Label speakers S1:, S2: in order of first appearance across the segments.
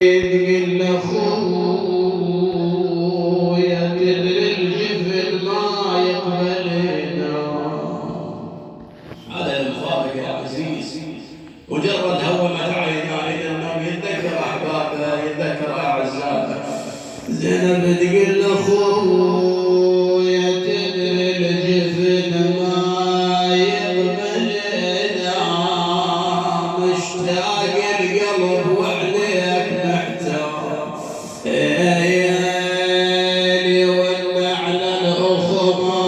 S1: تقل اخويا تدري الجفن ما يقبلنا.
S2: هذا المفارق يا عزيز، مجرد هومت عيناه الى النوم يتذكر احبابه يتذكر اعزائه.
S1: زينب تقل اخويا تدري الجفن ما يقبلنا، مشتاق القلب وعليك محتار. يالي ولا على الاخو ما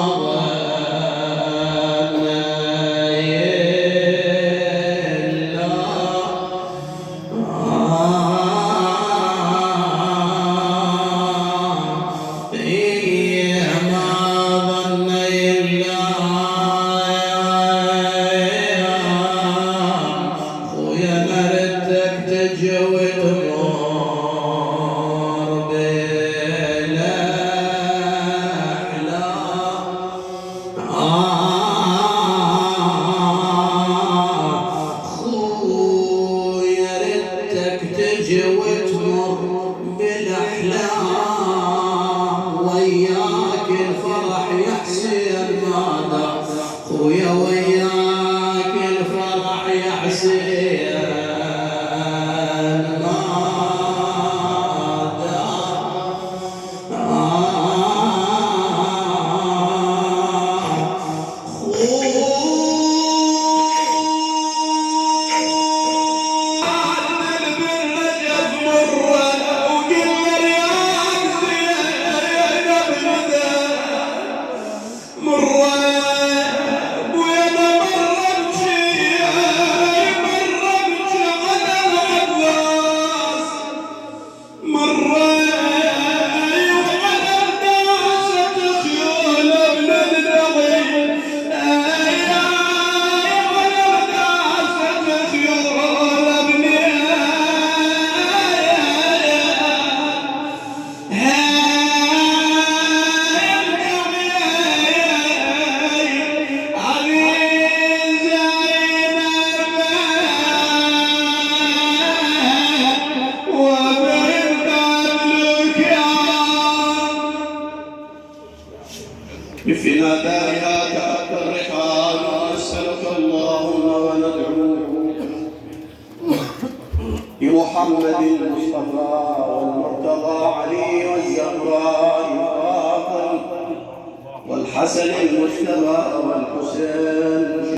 S1: تجي وتمر بالاحلام، وياك الفرح يا حسين ماذا خويا، وياك الفرح يا حسين
S2: في ناداها تحت الرحال نسألك اللهم وندعوك بمحمد المصطفى والمرتضى علي والزهراء الفاضل والحسن المجتبى والحسين